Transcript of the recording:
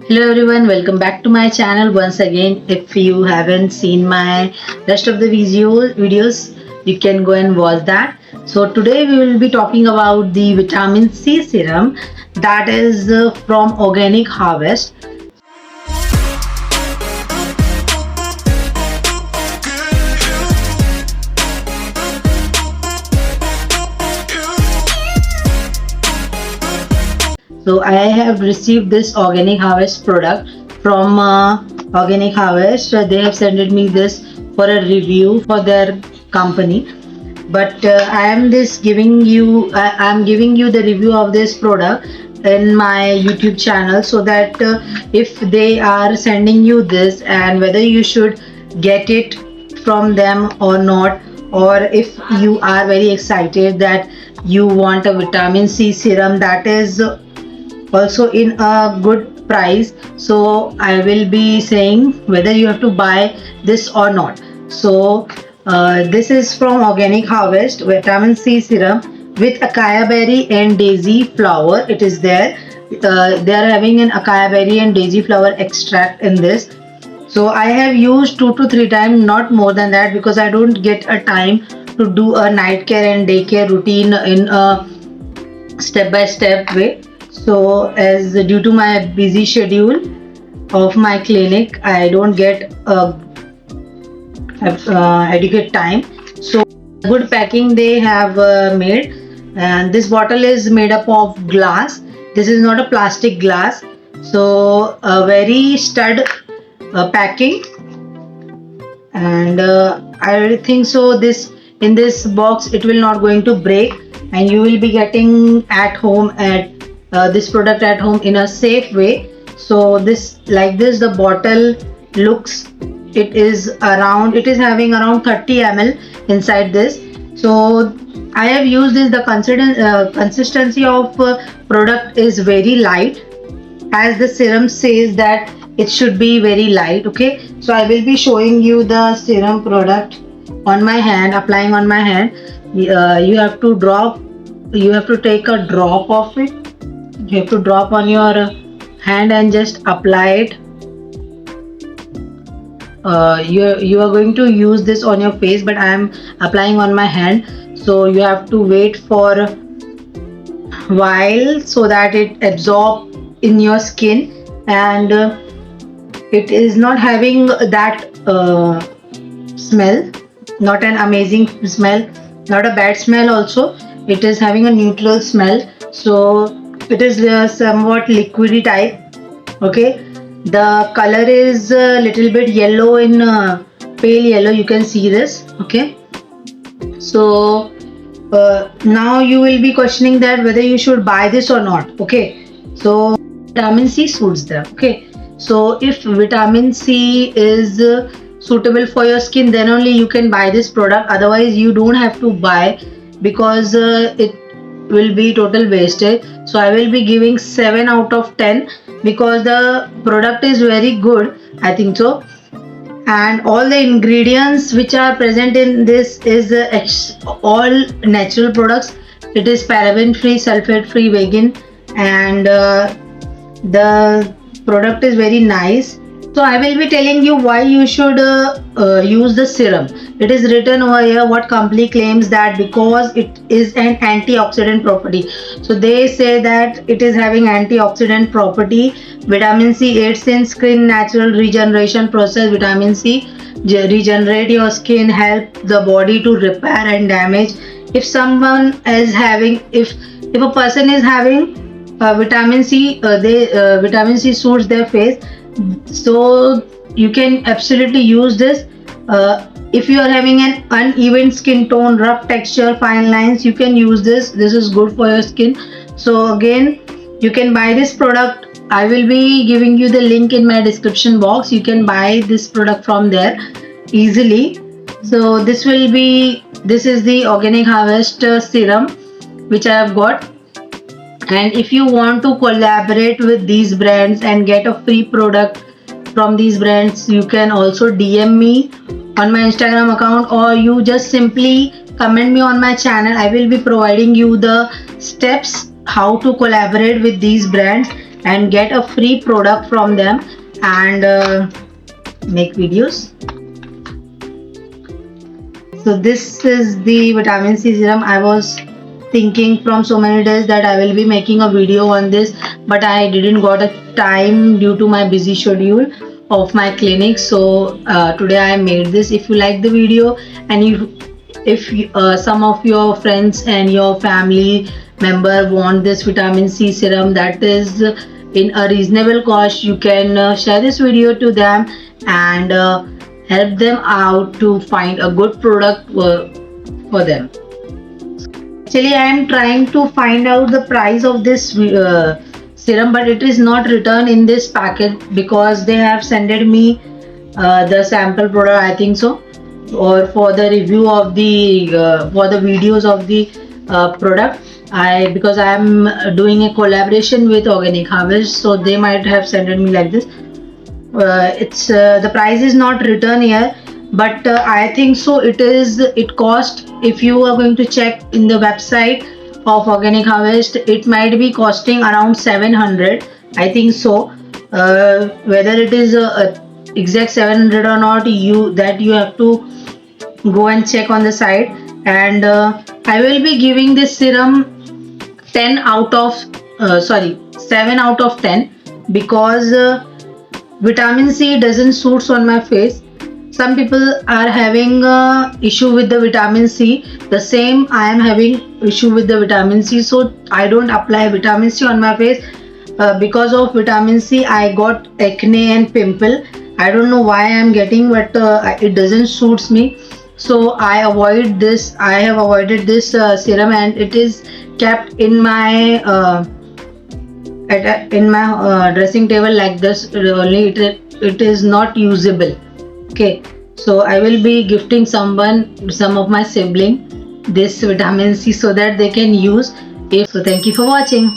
Hello everyone, welcome back to my channel once again. If you haven't seen my rest of the videos, you can go and watch that. So today we will be talking about the vitamin C serum that is from Organic Harvest. So I have received this Organic Harvest product from Organic Harvest. They have sent me this for a review for their company. But I am giving you the review of this product in my YouTube channel, so that if they are sending you this and whether you should get it from them or not, or if you are very excited that you want a vitamin C serum that is also in a good price, so I will be saying whether you have to buy this or not. So this is from Organic Harvest vitamin C serum with acai berry and daisy flower. It is there. They are having an acai berry and daisy flower extract in this. So I have used 2 to 3 times, not more than that, because I don't get a time to do a night care and day care routine in a step-by-step way. So as due to my busy schedule of my clinic, I don't get adequate time. So good packing they have made, and this bottle is made up of glass. This is not a plastic glass, so a very stud packing, and I think so this in this box it will not going to break, and you will be getting at home at this product at home in a safe way. So this, like this, the bottle looks, it is having around 30 ml inside this. So I have used this. The consistency of product is very light, as the serum says that it should be very light. Okay, so I will be showing you the serum product on my hand, applying on my hand. You have to take a drop of it. You have to drop on your hand and just apply it. You are going to use this on your face, but I am applying on my hand. So you have to wait for a while so that it absorbs in your skin, and it is not having that smell, not an amazing smell, not a bad smell also. It is having a neutral smell. So it is somewhat liquidy type. Okay, the color is a little bit yellow, in pale yellow, you can see this. Okay, so now you will be questioning that whether you should buy this or not. Okay, so vitamin C suits them. Okay, so if vitamin C is suitable for your skin, then only you can buy this product. Otherwise you don't have to buy, because it will be total wastage. So I will be giving 7 out of 10, because the product is very good, I think so. And all the ingredients which are present in this is all natural products. It is paraben free, sulfate free, vegan, and the product is very nice. So I will be telling you why you should use the serum. It is written over here what company claims that because it is an antioxidant property. So they say that it is having antioxidant property. Vitamin C aids in skin natural regeneration process. Vitamin C regenerate your skin, help the body to repair and damage. If someone is having, if a person is having vitamin C, vitamin C suits their face. So you can absolutely use this. If you are having an uneven skin tone, rough texture, fine lines, you can use this. This is good for your skin. So again, you can buy this product. I will be giving you the link in my description box. You can buy this product from there easily. So this is the Organic Harvest serum which I have got. And if you want to collaborate with these brands and get a free product from these brands, you can also DM me on my Instagram account, or you just simply comment me on my channel. I will be providing you the steps how to collaborate with these brands, and get a free product from them and make videos. So this is the vitamin C serum. I was thinking from so many days that I will be making a video on this, but I didn't got a time due to my busy schedule of my clinic. So today I made this. If you like the video and if some of your friends and your family member want this vitamin C serum that is in a reasonable cost, you can share this video to them and help them out to find a good product for them. Actually, I am trying to find out the price of this serum, but it is not written in this packet because they have sent me the sample product, I think so, or for the review of the for the videos of the product. Because I am doing a collaboration with Organic Harvest, so they might have sent me like this. It's the price is not written here, but I think so it cost, if you are going to check in the website of Organic Harvest, it might be costing around 700, I think so. Whether it is exact 700 or not, you have to go and check on the site. And I will be giving this serum 10 out of 7 out of 10 because vitamin C doesn't suits on my face. Some people are having issue with the vitamin C. The same I am having issue with the vitamin C, so I don't apply vitamin C on my face. Because of vitamin C, I got acne and pimple. I don't know why I am getting, but it doesn't suits me. So I avoid this. I have avoided this serum, and it is kept in my dressing table like this. Only it is not usable. Okay, so I will be gifting some of my sibling this vitamin C so that they can use it. So thank you for watching.